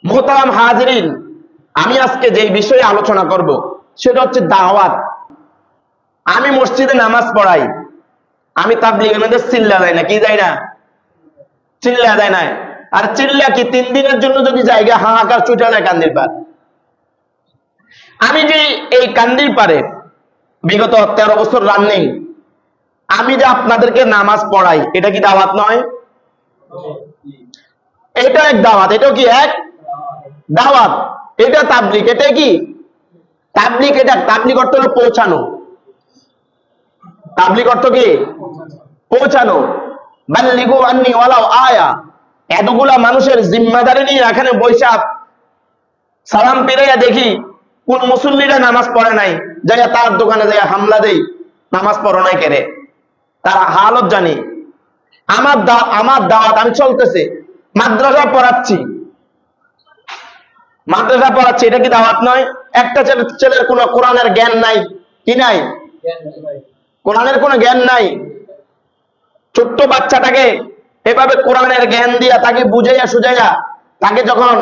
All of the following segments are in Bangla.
মোহতারাম হাজিরিন, আমি আজকে যে বিষয়ে আলোচনা করব সেটা হচ্ছে দাওয়াত। আমি মসজিদে নামাজ পড়াই, আমি তাবলীগের মধ্যে চিল্লা দেয় না, কি যায় না, চিল্লা দেয় না। আর চিল্লা কি 3 দিনের জন্য যদি জায়গা হাহাকার ছুটে যায় কান্দির পার। আমি যে এই কান্দির পারে বিগত 13 বছর রানিং আমি যে আপনাদেরকে নামাজ পড়াই, এটা কি দাওয়াত নয়? এটা এক দাওয়াত, এটাও কি এক দাওয়াত। এটা তাবলীগ, এটা কি তাবলীগ? এটা তাবলীগ অর্থ হলো পৌঁছানো। তাবলীগ অর্থ কি পৌঁছানো। বাল্লিগু আন্নি ওয়ালাউ আয়া। এতগুলা মানুষের জিম্মাদারি নিয়ে এখানে বৈশাখ সালাম পেরাইয়া দেখি কোন মুসল্লিরা নামাজ পড়ে নাই, যাইয়া তার দোকানে যাইয়া হামলা দেই, নামাজ পড়ো নাই কেরে, তার হালত জানি। আমার দাওয়াত আমি চলতেছে, মাদ্রাসা পড়াচ্ছি, মাদ্রাসা পড়াচ্ছি, এটা কি দাওয়াত নয়? একটা ছেলের কোনো কোরআনের জ্ঞান নাই, কি নাই, কোরআনের কোনো জ্ঞান নাই। ছোট্ট বাচ্চাটাকে এভাবে কোরআনের জ্ঞান দিয়া তাকে বুঝাইয়া সুঝাইয়া তাকে যখন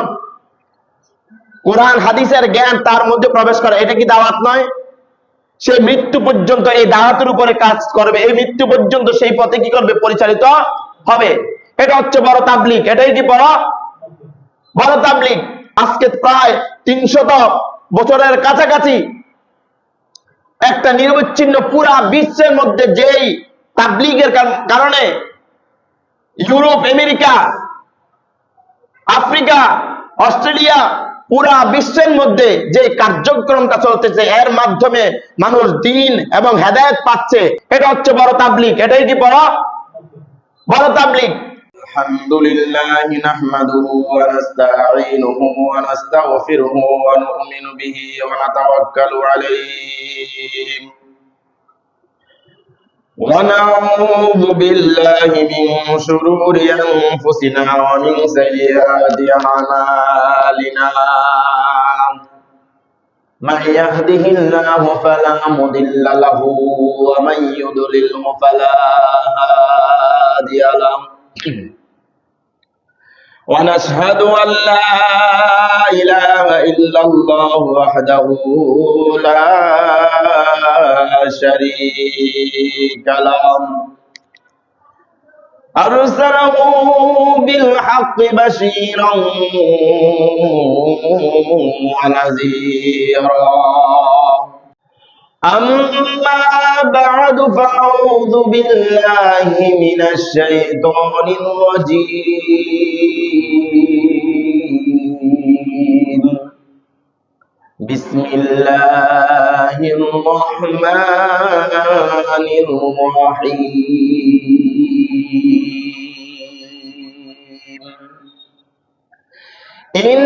কোরআন হাদিসের জ্ঞান তার মধ্যে প্রবেশ করে, এটা কি দাওয়াত নয়? সে মৃত্যু পর্যন্ত এই দাওয়াতের উপরে কাজ করবে, এই মৃত্যু পর্যন্ত সেই পথে কি করবে, পরিচালিত হবে। এটা হচ্ছে বড় তাবলীগ। এটাই কি বড় বড় তাবলীগ। আজকে প্রায় 300 বছরের কাছাকাছি একটা নিরবিচ্ছিন্ন পুরা বিশ্বের মধ্যে যেই তাবলীগের কারণে ইউরোপ, আমেরিকা, আফ্রিকা, অস্ট্রেলিয়া, পুরা বিশ্বের মধ্যে যে কার্যক্রমটা চলতেছে, এর মাধ্যমে মানুষ দ্বীন এবং হেদায়েত পাচ্ছে, এটা হচ্ছে বড় তাবলীগ। এটাই কি বড় বড় তাবলীগ। আলহামদুলিল্লাহি নাহমাদুহু ওয়া নাস্তাঈনুহু ওয়া নাস্তাগফিরুহু ওয়া নু'মিনু বিহি ওয়া নাতাওয়াক্কালু আলাইহি ونعوذ بالله من شرور أنفسنا ومن سيئات أعمالنا من يهده الله فلا مضل له ومن يضلله فلا هادي له ونشهد أن لا إله إلا الله وحده لا شريك له أرسله بالحق بشيرا ونذيرا أما بعد فأعوذ بالله من الشيطان الرجيم بسم الله الرحمن الرحيم إن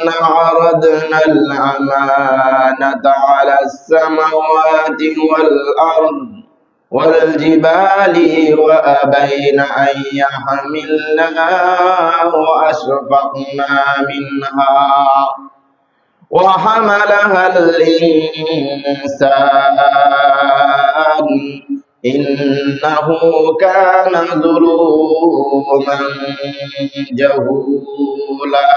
عرضنا الأمانة على السماوات والأرض والجبال وأبين أن يحملنها وأشفقنا منها وحملها الإنسان إنه كان ظلوما جهولا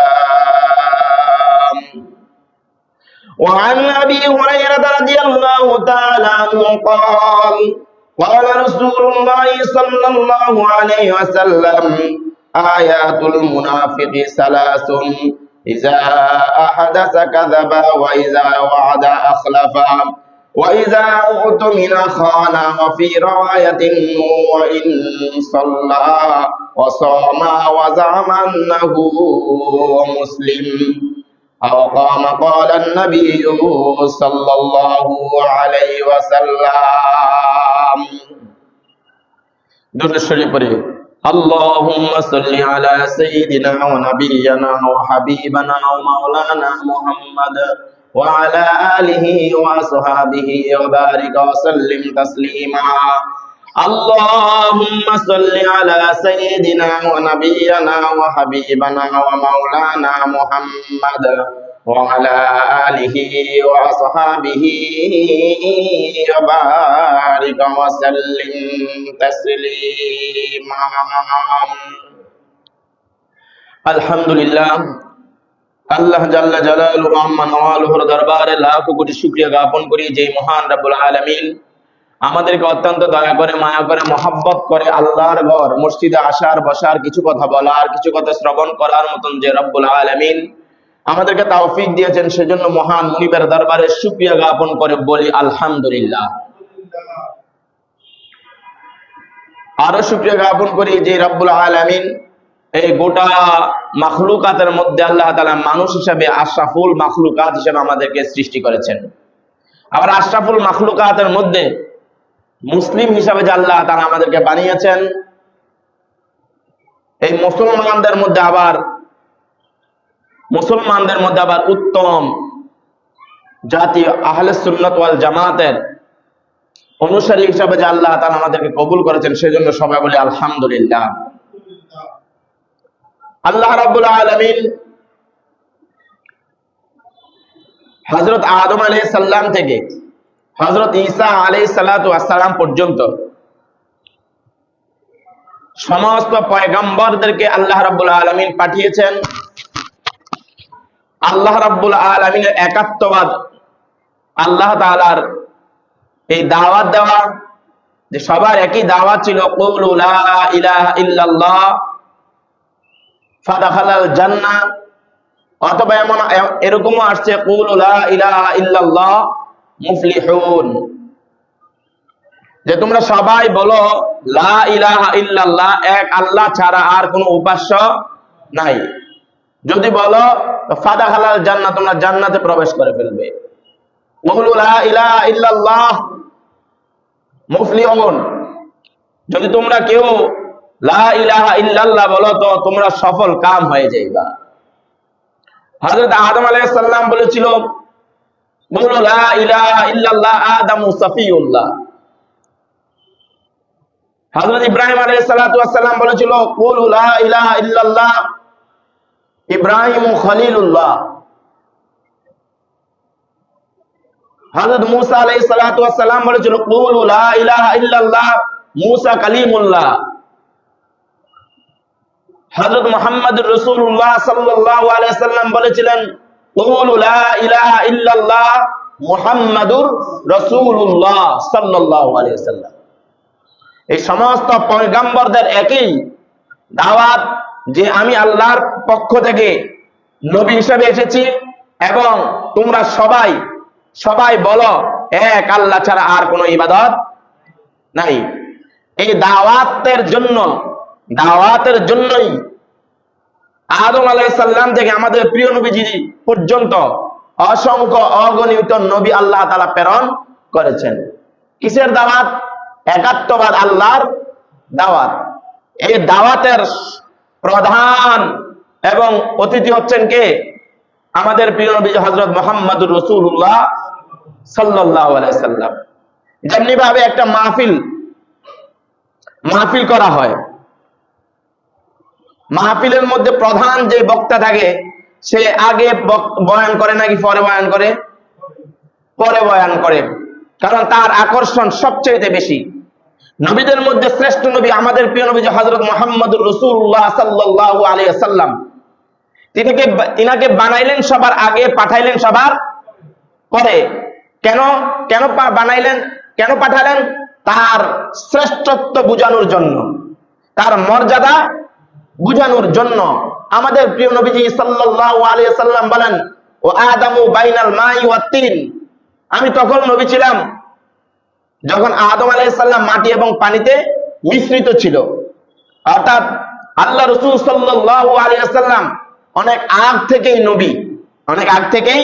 وعن أبي هريرة رضي الله تعالى عنه قال قال رسول الله صلى الله عليه وسلم آيات المنافق 3 إذا أحدث كذب وإذا وعد أخلف وإذا اؤتمن خان وفي رواية وإن صلى وصام وزعم أنه مسلم أو قام قال النبي صلى الله عليه وسلم درود الشريف اللهم صل على سيدنا ونبينا وحبيبنا ومولانا محمد وعلى آله وصحبه وبارك وسلم تسليما اللهم صل على سيدنا ونبينا وحبيبنا ومولانا محمد وعلى آله وصحبه وبارك وسلم تسليما আলহামদুলিল্লাহ, আল্লাহ জাল্লা জালালুহু আম্মা নওয়ালুহুর দরবারে লাখ কোটি শুকরিয়া জ্ঞাপন করি যে মহান রব্বুল আলামিন আমাদেরকে অত্যন্ত দয়া করে, মায়া করে, মহব্বত করে আল্লাহর ঘর মসজিদে আসার, বসার, কিছু কথা বলার, কিছু কথা শ্রবণ করার মতন যে রব্বুল আলামিন আমাদেরকে তৌফিক দিয়েছেন, সেজন্য মহান মুনিবের দরবারে শুকরিয়া জ্ঞাপন করে বলি আলহামদুলিল্লাহ। আরো শুকরিয়া জ্ঞাপন করি যে রব্বুল আলামিন এই গোটা মাখলুকাতের মধ্যে আল্লাহ তাআলা মানুষ হিসেবে আশরাফুল মাখলুকাত হিসেবে আমাদেরকে সৃষ্টি করেছেন। আবার আশরাফুল মাখলুকাতের মধ্যে মুসলিম হিসাবে যে আল্লাহ তাআলা আমাদেরকে বানিয়েছেন, এই মুসলমানদের মধ্যে আবার উত্তম জাতি আহলে সুন্নাত ওয়াল জামাতের অনুসারী হিসাবে যে আল্লাহ তাআলা আমাদেরকে কবুল করেছেন, সেজন্য সবাই বলি আলহামদুলিল্লাহ। আল্লাহ রাব্বুল আলামিন হযরত আদম আলাইহিস সালাম থেকে হযরত ঈসা আলাইহিস সালাতু ওয়াস সালাম পর্যন্ত সমস্ত পয়গম্বরদেরকে আল্লাহ রাব্বুল আলামিন পাঠিয়েছেন। আল্লাহ রাব্বুল আলামিনের একাত্মবাদ, আল্লাহ তাআলার এই দাওয়াত দেওয়া, যে সবার একই দাওয়াত ছিল, কুলু লা ইলাহা ইল্লাল্লাহ ফাদাখালাল জান্নাহ, অথবা এরকমও আসছে কুলু লা ইলাহা ইল্লাল্লাহ মুফলিহুন, যে তোমরা সবাই বলো লা ইলাহা ইল্লাল্লাহ, এক আল্লাহ ছাড়া আর কোনো উপাস্য নাই। যদি বলো ফাদাখালাল জান্নাহ, তোমরা জান্নাতে প্রবেশ করে ফেলবে। কুলু লা ইলাহা ইল্লাল্লাহ মুফলিহুন, যদি তোমরা কেউ লা ইলাহা ইল্লাল্লাহ বলো তো তোমরা সফল কাম হয়ে যাইবা। হযরত আদম আলাইহিস সালাম বলেছিল কুলু লা ইলাহা ইল্লাল্লাহ আদামু সাফিউল্লাহ। হযরত ইব্রাহিম আলাইহিস সালাতু ওয়াস সালাম বলেছিল কুলু লা ইলাহা ইল্লাল্লাহ ইব্রাহিমু খলিলুল্লাহ। হযরত মূসা আলাইহিস সালাতু ওয়াস সালাম বলেছিল কুলু লা ইলাহা ইল্লাল্লাহ মূসা কালিমুল্লাহ। হযরত মুহাম্মদুর রাসূলুল্লাহ সাল্লাল্লাহু আলাইহি সাল্লাম বলেছিলেন কুলু লা ইলাহা ইল্লাল্লাহ মুহাম্মাদুর রাসূলুল্লাহ সাল্লাল্লাহু আলাইহি সাল্লাম। এই সমস্ত পয়গম্বরদের একই দাওয়াত যে আমি আল্লাহর পক্ষ থেকে নবী হিসেবে এসেছি এবং তোমরা সবাই বলো এক আল্লাহ ছাড়া আর কোনো ইবাদত নাই। এই দাওয়াতের জন্যই আদম আলাইহিস সালাম থেকে আমাদের প্রিয় নবীজি পর্যন্ত অসংখ্য অগণিত নবী আল্লাহ তাআলা প্রেরণ করেছেন। কিসের দাওয়াত? একাত্মবাদ, আল্লাহর দাওয়াত। এই দাওয়াতের প্রধান এবং অতিথি হচ্ছেন কে? আমাদের প্রিয় নবী হযরত মুহাম্মদুর রাসূলুল্লাহ সাল্লাল্লাহু আলাইহি সাল্লাম। যেমনি ভাবে একটা মাহফিল করা হয়, মাহফিলের মধ্যে প্রধান যে বক্তা থাকে সে আগে বয়ান করে নাকি পরে বয়ান করে? পরে বয়ান করে, কারণ তার আকর্ষণ সবচেয়ে বেশি। নবীদের মধ্যে শ্রেষ্ঠ নবী আমাদের প্রিয় নবী হযরত মুহাম্মদুর রাসূলুল্লাহ সাল্লাল্লাহু আলাইহি সাল্লাম। তিনাকে বানাইলেন সবার আগে, পাঠাইলেন সবার পরে। কেন বানাইলেন, কেন পাঠালেন? তার শ্রেষ্ঠত্ব বুঝানোর জন্য, তার মর্যাদা বুঝানোর জন্য। আমাদের প্রিয় নবীজি সাল্লাল্লাহু আলাইহি সাল্লাম বলেন ও আদামু বাইনাল মাই ওয়াত তিন, আমি তখন নবী ছিলাম যখন আদম আলাইহিস সালাম মাটি এবং পানিতে মিশ্রিত ছিল। অর্থাৎ আল্লাহ রাসূল সাল্লাল্লাহু আলাইহি সাল্লাম অনেক আগ থেকেই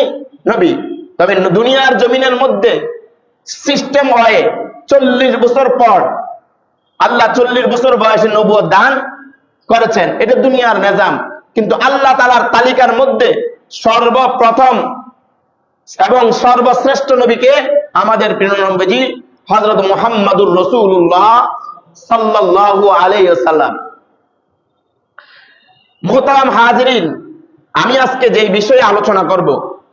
নবী। তবে দুনিয়ার জমিনের মধ্যে সিস্টেম হয়ে 40 বছর পর আল্লাহ 40 বছর বয়সে নবুয়ত দান করেছেন, এটা দুনিয়ার নিজাম। কিন্তু আল্লাহ তাআলার তালিকার মধ্যে সর্বপ্রথম এবং সর্বশ্রেষ্ঠ নবীকে আমাদের প্রিয় নবীজি হযরত মুহাম্মদুর রাসূলুল্লাহ সাল্লাল্লাহু আলাইহি ওয়াসাল্লাম। মুহতারাম হাজিরিন, আমি আজকে যে বিষয়ে আলোচনা করব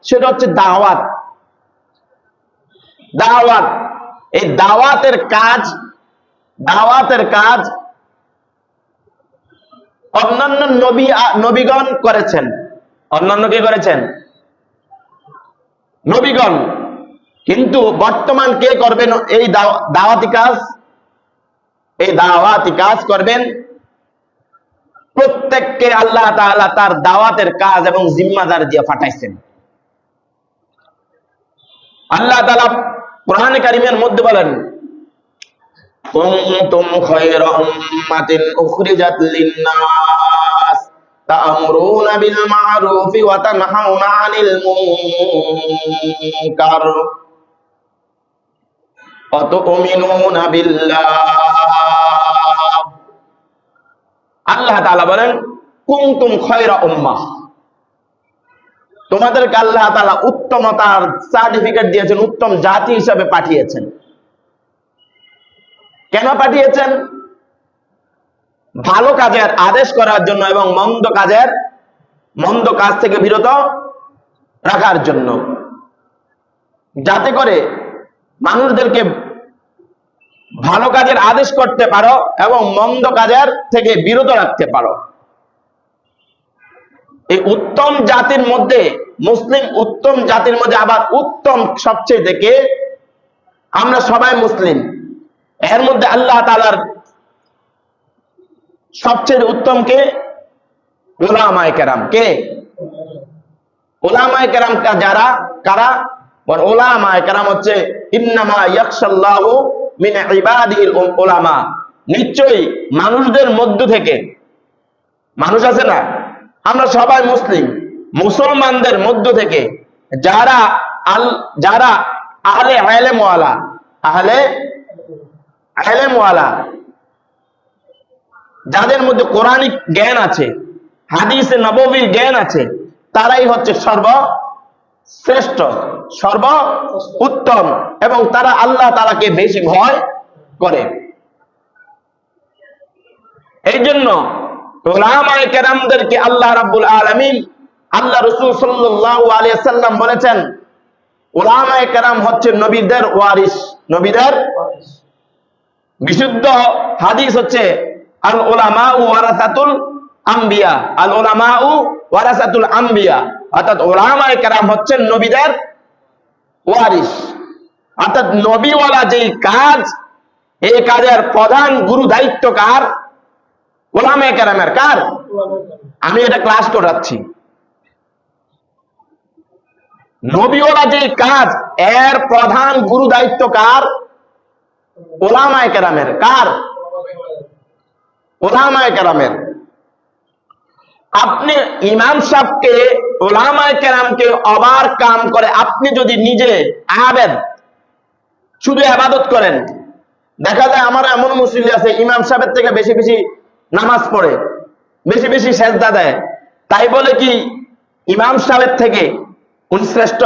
সেটা হচ্ছে দাওয়াত। এই দাওয়াতের কাজ অন্যান্য নবীগণ করেছেন। অন্যান্য কে করেছেন? নবীগণ। কিন্তু বর্তমান কে করবেন এই দাওয়াতি কাজ? এই দাওয়াতি কাজ করবেন প্রত্যেককে আল্লাহ তাআলা তার দাওয়াতের কাজ এবং জিম্মাদার দিয়ে পাঠাইছেন। আল্লাহ তাআলা কোরআনে কারীমের মধ্যে বলেন, কুনতুম খায়রা উম্মাতিন উখরিজাত লিন-নাস তা'মুরুনা বিল মা'রুফি ওয়া তানহাউনা 'আনিল মুনকার ওয়া তু'মিনুনা বিল্লাহ। আল্লাহ তাআলা বলেন, কুনতুম খায়রা উম্মাহ, তোমাদেরকে আল্লাহ তাআলা উত্তমতার সার্টিফিকেট দিয়েছেন, উত্তম জাতি হিসেবে পাঠিয়েছেন। কেন পাঠিয়েছেন? ভালো কাজের আদেশ করার জন্য এবং মন্দ কাজ থেকে বিরত রাখার জন্য, যাতে করে মানুষদেরকে ভালো কাজের আদেশ করতে পারো এবং মন্দ কাজের থেকে বিরত রাখতে পারো। এই উত্তম জাতির মধ্যে, মুসলিম উত্তম জাতির মধ্যে আবার উত্তম সবচেয়ে থেকে, আমরা সবাই মুসলিম, এর মধ্যে আল্লাহ তাআলার সবচেয়ে উত্তম কে? উলামায়ে কেরাম। কে? উলামায়ে কেরাম যারা, কারা? উলামায়ে কেরাম হচ্ছে ইন্নামা ইয়াখশাল্লাহু মিন ইবাদিহিল উলামা, নিশ্চয়ই মানুষদের মধ্য থেকে, মানুষ আছে না, আমরা সবাই মুসলিম, মুসলমানদের মধ্য থেকে যারা আহলে ইলম ওয়ালা, আহলে ইলম ওয়ালা, যাদের মধ্যে কোরআনিক জ্ঞান আছে, হাদিসে নববীর জ্ঞান আছে, তারাই হচ্ছে সর্বশ্রেষ্ঠ, সর্ব উত্তম, এবং তারা আল্লাহ তাআলাকে বেশি ভয় করে। এই জন্য উলামায়ে কেরামদেরকে আল্লাহ রাব্বুল আলামিন, আল্লাহ রাসূল সাল্লাল্লাহু আলাইহি ওয়াসাল্লাম বলেছেন, উলামায়ে কেরাম হচ্ছে নবীদের ওয়ারিস। নবীদের বিশুদ্ধ হাদিস হচ্ছে আল উলামাউ ওয়ারাসাতুল আম্বিয়া, আল উলামাউ ওয়ারাসাতুল আম্বিয়া, অর্থাৎ উলামায়ে কেরাম হচ্ছেন নবীদের ওয়ারিস। অর্থাৎ নবীওয়ালা যেই কাজ, এই কাজের প্রধান গুরু দায়িত্ব কার? উলামায়ে কেরামের। কার? আমি এটা ক্লাস করাচ্ছি। নবীওয়ালা যে কাজ, এর প্রধান গুরু দায়িত্ব কার? উলামায়ে কেরামের। কার? উলামায়ে কেরামের। আপনি ইমাম সাহেবকে, উলামায়ে কেরামকে ওভার কাম করে আপনি যদি নিজে আবেদ, শুধু ইবাদত করেন, দেখা যায় আমার এমন মুসল্লি আছে ইমাম সাহেবের থেকে বেশি বেশি নামাজ পড়ে, বেশি বেশি সেজদা দেয়, তাই বলে কি ইমাম সাহেবের থেকে উনি শ্রেষ্ঠ?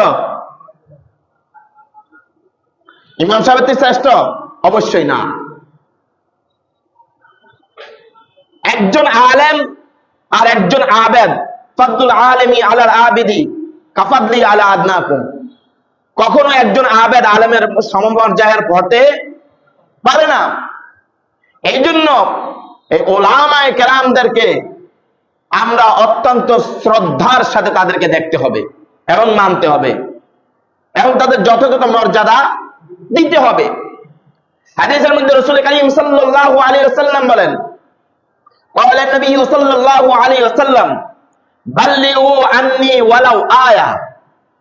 ইমাম সাহেবের থেকে শ্রেষ্ঠ? অবশ্যই না। একজন আলেম আর একজন আবেদ, ফাদলুল আলিমি আলাল আবিদি কাফাদলি আলা আদনাকুম, কখনো একজন আবেদ আলেমের সমপর্যায়ের হতে পারে না। এই জন্য এই উলামায়ে কেরামদেরকে আমরা অত্যন্ত শ্রদ্ধার সাথে তাদেরকে দেখতে হবে এবং মানতে হবে এবং তাদের যথাযথ মর্যাদা দিতে হবে। হাদিসের মধ্যে রাসূল কারীম সাল্লাল্লাহু আলাইহি ওয়াসাল্লাম বলেন, ক্বালা নবী সাল্লাল্লাহু আলাইহি ওয়াসাল্লাম, বাল্লিগু আন্নী ওয়ালাউ আয়া,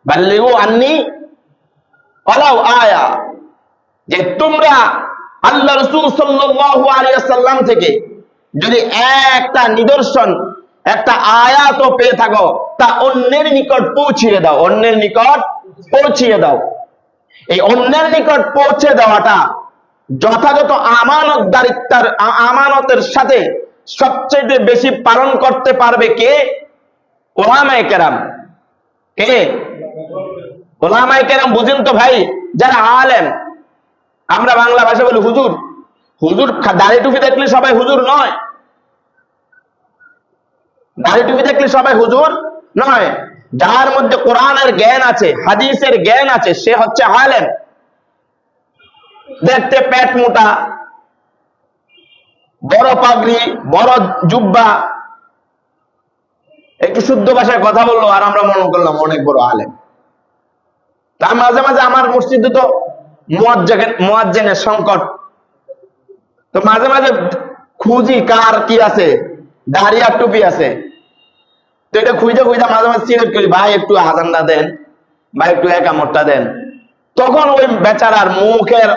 বাল্লিগু আন্নী ওয়ালাউ আয়া, যে তোমরা আল্লাহ রাসূল সাল্লাল্লাহু আলাইহি ওয়াসাল্লাম থেকে যদি একটা নিদর্শন, একটা আয়াতও পেয়ে থাকো, তা অন্যের নিকট পৌঁছিয়ে দাও। অন্যের নিকট পৌঁছিয়ে দাও। এই অন্যের নিকট পৌঁছে দেওয়াটা যথাযথ আমানতের সাথে সবচেয়ে বেশি পালন করতে পারবে কে? উলামায়ে কেরাম। কে? উলামায়ে কেরাম। বুঝেন তো ভাই, যারা আলেম, আমরা বাংলা ভাষা বলি হুজুর, হুজুর দাড়ি টুপি দেখলে সবাই হুজুর নয়, দাড়ি টুপি দেখলে সবাই হুজুর নয়। যার মধ্যে কোরআনের জ্ঞান আছে, হাদিসের জ্ঞান আছে, সে হচ্ছে আলেম। দেখতে পেট মোটা, বড় পাগড়ি, বড় জুব্বা, একটু শুদ্ধ ভাষায় কথা বললো আর আমরা মনে করলাম অনেক বড় আলেম। তা মাঝে মাঝে আমার মসজিদে তো মুয়াজ্জিনের সংকট, তো মাঝে মাঝে খুঁজি কার কি আছে, দাড়ি আর টুপি আছে, তো এটা খুঁজে খুঁজে মাঝে মাঝে সিলেক্ট করি, ভাই একটু আজানটা দেন, ভাই একটু একামতটা দেন। তখন ওই বেচারার মুখের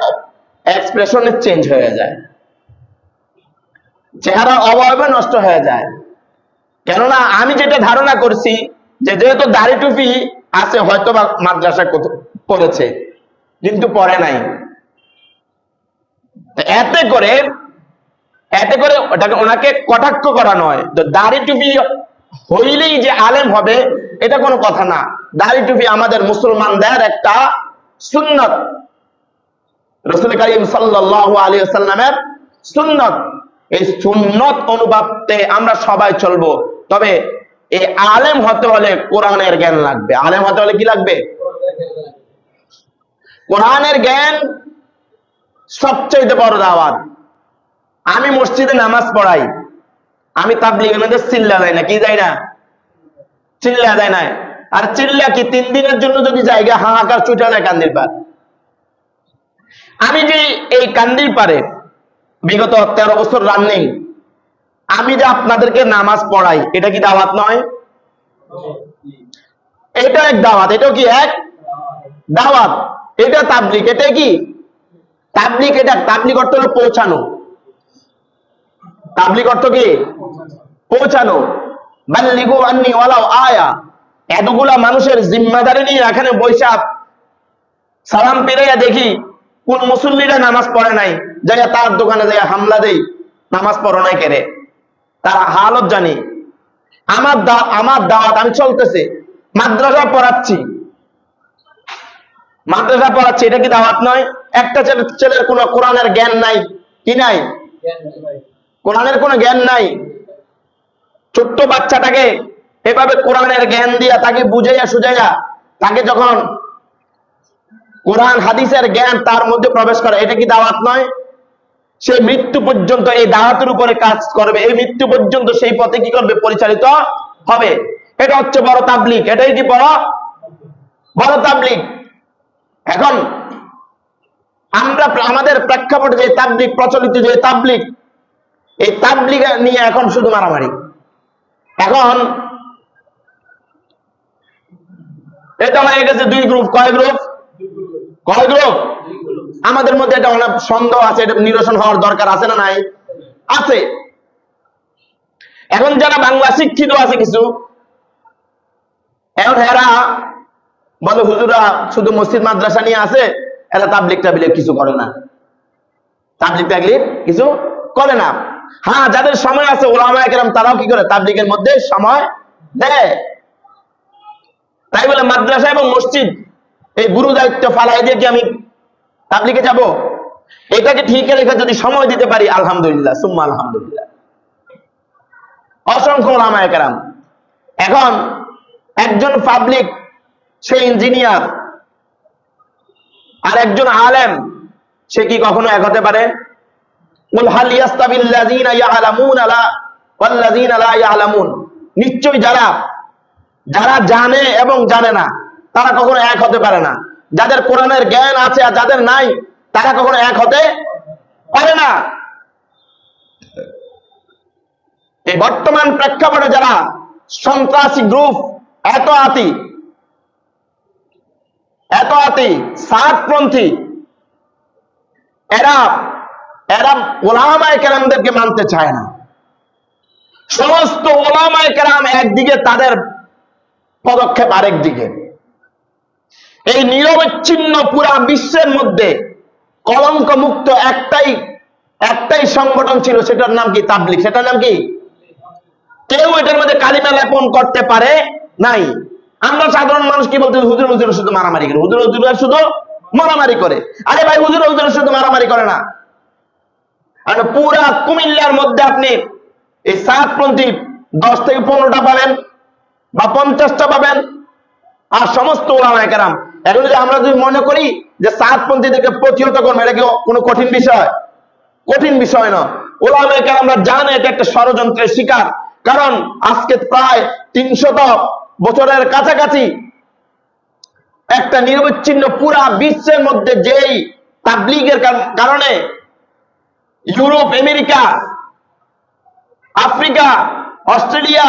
এক্সপ্রেশন চেঞ্জ হয়ে যায়, চেহারা অবয়বে নষ্ট হয়ে যায়। কেননা আমি যেটা ধারণা করছি যে যেহেতু দাড়ি টুপি আছে হয়তো বা মাদ্রাসা পড়েছে, কিন্তু পড়ে নাই। এতে করে ওনাকে কটাক্ষ করা নয়, তো দাড়ি টুপি হইলেই যে আলেম হবে এটা কোনো কথা না। দাড়ি টুপি আমাদের মুসলমানদের একটা সুন্নত, রাসূল কারীম সাল্লাল্লাহু আলাইহি ওয়াসাল্লামের সুন্নত। এই সুন্নত অনুপাতে আমরা সবাই চলবো। তবে এই আলেম হতে হলে কোরআনের জ্ঞান লাগবে। আলেম হতে হলে কি লাগবে? কোরআনের জ্ঞান সবচেয়ে বড় দাওয়াত। আমি মসজিদে নামাজ পড়াই, আমি তাবলীগের মধ্যে চিল্লা দেয় না, কি যায় না, চিল্লা দেয় না। আর চিল্লা কি 3 দিনের জন্য যদি জায়গা হাহাকার ছুটে যায় কান্দির পার। আমি যে এই কান্দির পারে বিগত 13 বছর রানিং আমি যে আপনাদেরকে নামাজ পড়াই, এটা কি দাওয়াত নয়? এটা এক দাওয়াত, এটা কি এক দাওয়াত। এটা তাবলীগ, এটা কি তাবলীগ? এটা তাবলীগ অর্থ হলো পৌঁছানো। তাবলীগ অর্থ কি? পৌঁছানো। বাল্লিগু আন্নি ওয়ালাউ আয়া। এতগুলা মানুষের জিম্মাদারি নিয়ে এখানে বৈশা সালাম পেরাইয়া দেখি কোন মুসল্লিরা নামাজ পড়ে নাই, যাইয়া তার দোকানে যাইয়া হামলা দেই, নামাজ পড়ো নাই কেরে, তার হালত জানি। আমার দাওয়াত আমি চলতেছে, মাদ্রাসা পড়াচ্ছি, এটা কি দাওয়াত নয়? একটা ছেলের কোনো কোরআনের জ্ঞান নাই, কি নাই? কোরআনের কোনো জ্ঞান নাই। ছোট্ট বাচ্চাটাকে এভাবে কোরআনের জ্ঞান দিয়া তাকে বুঝাইয়া সুঝাইয়া তাকে যখন কোরআন হাদিসের জ্ঞান তার মধ্যে প্রবেশ করে, এটা কি দাওয়াত নয়? সে মৃত্যু পর্যন্ত এই দাওয়াতের উপরে কাজ করবে, এই মৃত্যু পর্যন্ত সেই পথে কি করবে? পরিচালিত হবে। এটা হচ্ছে বড় তাবলীগ। এটাই কি বড় তাবলীগ। এখন আমরা আমাদের প্রেক্ষাপটে যে তাবলীগ প্রচলিত, যে তাবলীগ, এই তাবলীগ নিয়ে এখন শুধু মারামারি। এখন এটা হয়ে গেছে 2 গ্রুপ। কয় গ্রুপ? আমাদের মধ্যে এটা অনেক সন্দেহ আছে, এটা নিরসন হওয়ার দরকার আছে না নাই? আছে। এখন যারা বাংলা শিক্ষিত আছে কিছু, এখন এরা বলে হুজুরা শুধু মসজিদ মাদ্রাসা নিয়ে আছে, এরা তাবলীগ কিছু করে না, তাবলীগ কিছু করে না। হ্যাঁ, যাদের সময় আছে উলামায়ে কেরাম তারাও কি করে? তাবলীগের মধ্যে সময় দেয়। তাই বলে মাদ্রাসা এবং মসজিদ এই গুরু দায়িত্ব ফালাই দিয়ে কি আমি তাবলীগে যাব? এটাকে ঠিক রেখে যদি সময় দিতে পারি, আলহামদুলিল্লাহ, সুম্মা আলহামদুলিল্লাহ। অসংখ্য উলামায়ে কেরাম। এখন একজন পাবলিক, সে ইঞ্জিনিয়ার, আর একজন আলেম, সে কি কখনো এক হতে পারে? কুল হাল ইয়াস্তাবিল্লাযীনা ইয়ালামুনা ওয়াল্লাযীনা লা ইয়ালামুন। নিশ্চয়ই যারা জানে এবং জানে না তারা কখনো এক হতে পারে না। যাদের কোরআনের জ্ঞান আছে আর যাদের নাই তারা কখনো এক হতে পারে না। এই বর্তমান প্রেক্ষাপটে যারা সন্ত্রাসী গ্রুপ, এত আতি সাতপন্থী, এরা উলামায়ে কেরামদেরকে মানতে চায় না। সমস্ত উলামায়ে কেরাম একদিকে, তাদের পদক্ষেপ আরেক দিকে। এই নিরবচ্ছিন্ন পুরা বিশ্বের মধ্যে কলঙ্ক মুক্ত একটাই সংগঠন ছিল, সেটার নাম কি? তাবলীগ। সেটার নাম কি? কেউ এটার মধ্যে কালিমা লেপন করতে পারে নাই। আমরা সাধারণ মানুষ কি বলতে, হুজুর শুধু মারামারি করে, হুজুর শুধু মারামারি করে। আরে ভাই, হুজুর শুধু মারামারি করে না। আর পুরা কুমিল্লার মধ্যে আপনি এই সাতপন্থী 10 থেকে 15টা পাবেন বা 50টা পাবেন, আর সমস্ত উলামায়ে কেরাম। এখন যদি আমরা মনে করি যে সাতপন্থীদেরকে প্রতিহত করবো, এটা কি কোনো কঠিন বিষয়? কঠিন বিষয় না। উলামায়ে কেরামরা জানে এটা একটা ষড়যন্ত্রের শিকার, কারণ আজকে প্রায় 300 বছরের কাছাকাছি একটা নিরবচ্ছিন্ন পুরা বিশ্বের মধ্যে যেই তাবলীগের কারণে ইউরোপ, আমেরিকা, আফ্রিকা, অস্ট্রেলিয়া,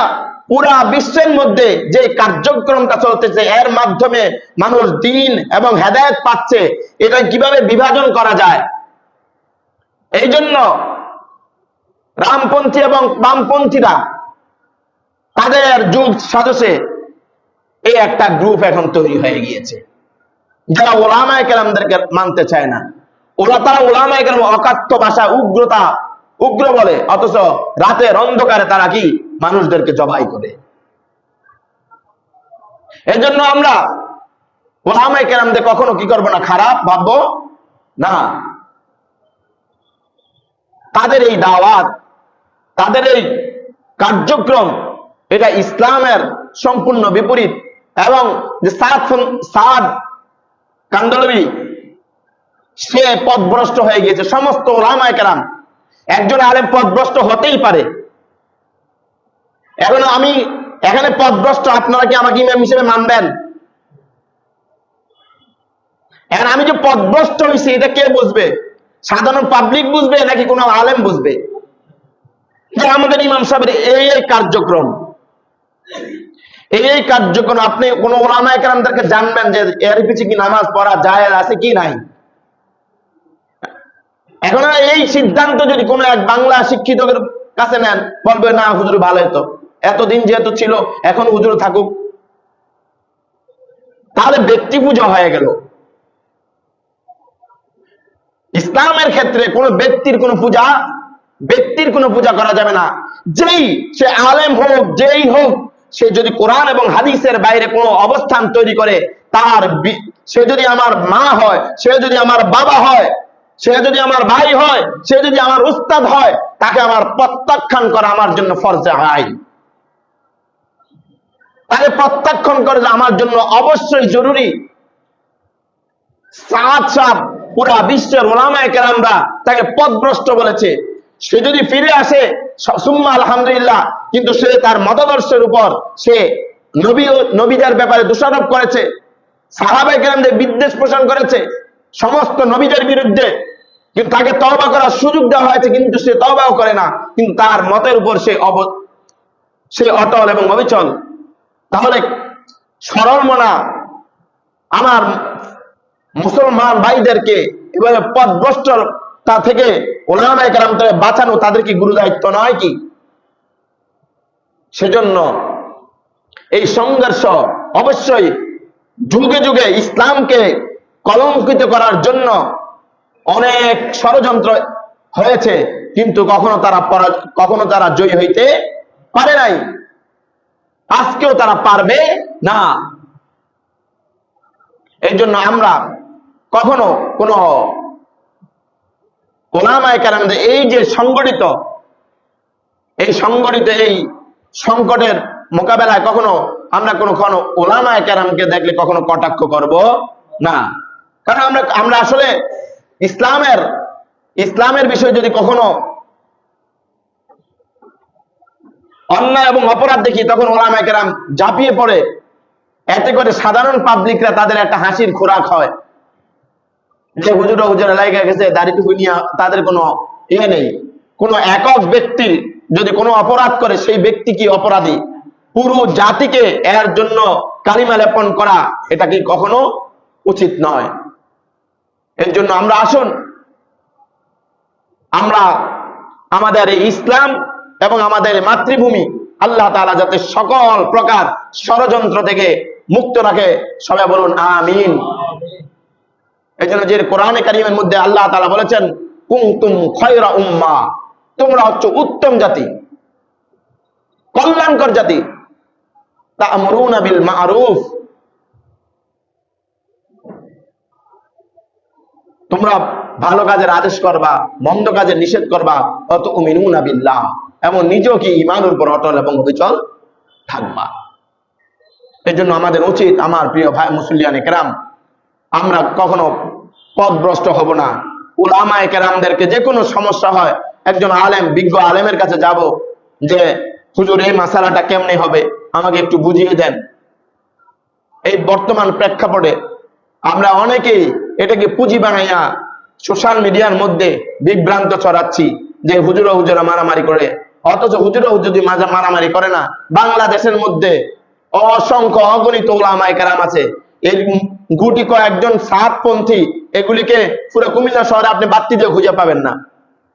পুরা বিশ্বের মধ্যে যে কার্যক্রমটা চলতেছে, এর মাধ্যমে মানুষ দ্বীন এবং হেদায়েত পাচ্ছে, এটা কিভাবে বিভাজন করা যায়। এই জন্য রামপন্থী এবং বামপন্থীরা তাদের যুগ সাজসে এই একটা গ্রুপ এখন তৈরি হয়ে গিয়েছে, যারা ওলামায়ে কেরামদেরকে মানতে চায় না। তারা ওলামায়ে কেরাম অকাট্য ভাষা, উগ্র বলে, অথচ রাতের অন্ধকারে তারা কি মানুষদেরকে জবাই করে। এজন্য আমরা ওলামায়ে কেরামদের কখনো কি করবো না, খারাপ ভাববো না। তাদের এই দাওয়াত, তাদের এই কার্যক্রম, এটা ইসলামের সম্পূর্ণ বিপরীত। এবং যে সাদ কান্দলবি, সে পথভ্রষ্ট হয়ে গিয়েছে। সমস্ত ওলামায়ে কেরাম, একজন আলেম পথভ্রষ্ট হতেই পারে। এখন আমি এখানে পথভ্রষ্ট, আপনারা কি আমাকে ইমাম হিসেবে মানবেন? এখন আমি যে পথভ্রষ্ট হয়েছি, এটা কে বুঝবে? সাধারণ পাবলিক বুঝবে নাকি কোনো আলেম বুঝবে? যে আমাদের ইমাম সাহেবের এই কার্যক্রম, এই কার্যক্রম আপনি কোন ওলামায়ে কেরামদেরকে জানবেন যে এর পিছে কি নামাজ পড়া জায়েজ আছে কি নাই। এখন এই সিদ্ধান্ত যদি কোনো এক বাংলা শিক্ষিতের কাছে নেন, বলবে না হুজুর ভালো হতো, এতদিন যেহেতু ছিল এখন হুজুর থাকুক, তাহলে ব্যক্তি পূজা হয়ে গেল। ইসলামের ক্ষেত্রে কোন ব্যক্তির কোনো পূজা করা যাবে না। যেই সে আলেম হোক, যেই হোক, সে যদি কোরআন এবং হাদিসের বাইরে কোনো অবস্থান তৈরি করে, সে যদি আমার মা হয়, সে যদি আমার বাবা হয়, সে যদি আমার ভাই হয়, সে যদি আমার উস্তাদ হয়, তাকে আমার প্রত্যাখ্যান করা আমার জন্য ফরজে আইন। তাকে প্রত্যাখ্যান করে আমার জন্য অবশ্যই জরুরি। সাত পুরা বিশ্বের ওলামায়ে কেরামরা তাকে পথভ্রষ্ট বলেছে। সে যদি ফিরে আসে সুম্মা আলহামদুলিল্লাহ, কিন্তু সে তার মতাদর্শের উপর সে নবীদের ব্যাপারে দোষারোপ করেছে, সাহাবায়ে কেরামদের বিদ্বেষ পোষণ করেছে, সমস্ত নবীদের বিরুদ্ধে। কিন্তু তাকে তওবা করার সুযোগ দেওয়া হয়েছে, কিন্তু সে তওবাও করে না, কিন্তু তার মতের উপর সে অটল এবং অবিচল। তাহলে সরল মনা আমার মুসলমান ভাইদেরকে এভাবে পথভ্রষ্টতা থেকে ওলামায়ে কেরাম থেকে বাঁচানো তাদের কি গুরু দায়িত্ব নয় কি? সেজন্য এই সংঘর্ষ অবশ্যই যুগে যুগে ইসলামকে কলঙ্কিত করার জন্য অনেক ষড়যন্ত্র হয়েছে, কিন্তু কখনো তারা জয়ী হইতে পারে নাই, আজকেও তারা পারবে না। এই জন্য আমরা কখনো কোন ওলামায়ে কেরামদের এই যে সংগঠিত এই সংকটের মোকাবেলায় কখনো আমরা কখনো ওলামায়ে কেরামকে দেখলে কখনো কটাক্ষ করব না। কারণ আমরা আসলে ইসলামের বিষয়ে যদি কখনো অন্যায় এবং অপরাধ দেখি, তখন ওলামায়ে কেরাম ঝাঁপিয়ে পড়ে। এতে করে সাধারণ পাবলিকরা তাদের একটা হাসির খোরাক হয় যে হুজুরা লাইগা গেছে, দাড়িটুকু নিয়ে তাদের কোনো ইয়ে নেই। কোনো একক ব্যক্তি যদি কোনো অপরাধ করে, সেই ব্যক্তি কি অপরাধী? পুরো জাতিকে এর জন্য কালিমা লেপন করা, এটা কি কখনো উচিত নয়। এর জন্য আমরা আসুন, আমরা আমাদের এই ইসলাম এবং আমাদের মাতৃভূমি আল্লাহ তাআলা যাতে সকল প্রকার ষড়যন্ত্র থেকে মুক্ত রাখে, সবাই বলুন আমিন। এই জন্য যে কোরআনে কারীমের মধ্যে আল্লাহ তাআলা বলেছেন, কুনতুম খায়রা উম্মাহ, তোমরা হচ্ছে উত্তম জাতি, কল্যাণকর জাতি, তা'মুরুনা বিল মা'রুফ, তোমরা ভালো কাজের আদেশ করবা, মন্দ কাজের নিষেধ করবা, অত উমিনুনা বিল্লাহ, এবং নিজেও কি ঈমানের উপর অটল এবং অবিচল থাকবা। এই জন্য আমাদের উচিত, আমার প্রিয় ভাই মুসলিয়ানে কেরাম, আমরা কখনো পথভ্রষ্ট হব না। উলামায়ে কেরামদেরকে যে কোনো সমস্যা হয়, একজন আলেম, বিজ্ঞ আলেমের কাছে যাব যে হুজুর এই মাসালাটা কেমনে হবে আমাকে একটু বুঝিয়ে দেন। এই বর্তমান প্রেক্ষাপটে আমরা অনেকেই এটাকে পুঁজি বানাইয়া সোশ্যাল মিডিয়ার মধ্যে বিভ্রান্ত ছড়াচ্ছি যে হুজুরা মারামারি করে, অথচ হুজুরা যদি মারামারি করে না। বাংলাদেশের মধ্যে অসংখ্য অগণিত ওলামায়ে কেরাম আছে, এই গুটি কয়েকজন সাতপন্থী, এগুলিকে পুরো কুমিল্লা শহরে আপনি বাত্তি দিয়ে খুঁজে পাবেন না।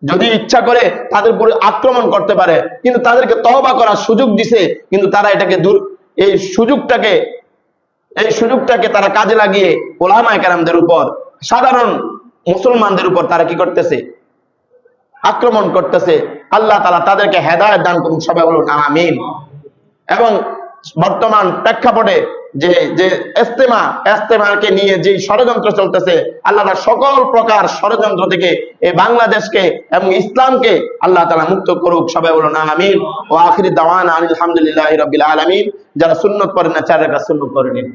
যদি ইচ্ছা করে তাদের উপরে আক্রমণ করতে পারে, কিন্তু তাদেরকে তওবা করার সুযোগ দিছে, কিন্তু তারা এটাকে এই সুযোগটাকে তারা কাজে লাগিয়ে ওলামায়ে কেরামদের উপর, সাধারণ মুসলমানদের উপর তারা কি করতেছে? আক্রমণ করতেছে। আল্লাহ তাআলা তাদেরকে হেদায়েত দান করুন, সবাই বলুন আমিন। এবং বর্তমান প্রেক্ষাপটে যে যে ইস্তেমাকে নিয়ে যে ষড়যন্ত্র চলতেছে, আল্লাহ তাআলা সকল প্রকার ষড়যন্ত্র থেকে এই বাংলাদেশকে এবং ইসলামকে আল্লাহ তাআলা মুক্ত করুক, সবাই বলুন আমিন। ওয়া আখিরি দাওয়ানা আলহামদুলিল্লাহি রাব্বিল আলামিন। যারা সুন্নাত পড়েন না 4 রাকাত সুন্নাত পড়ে নিন।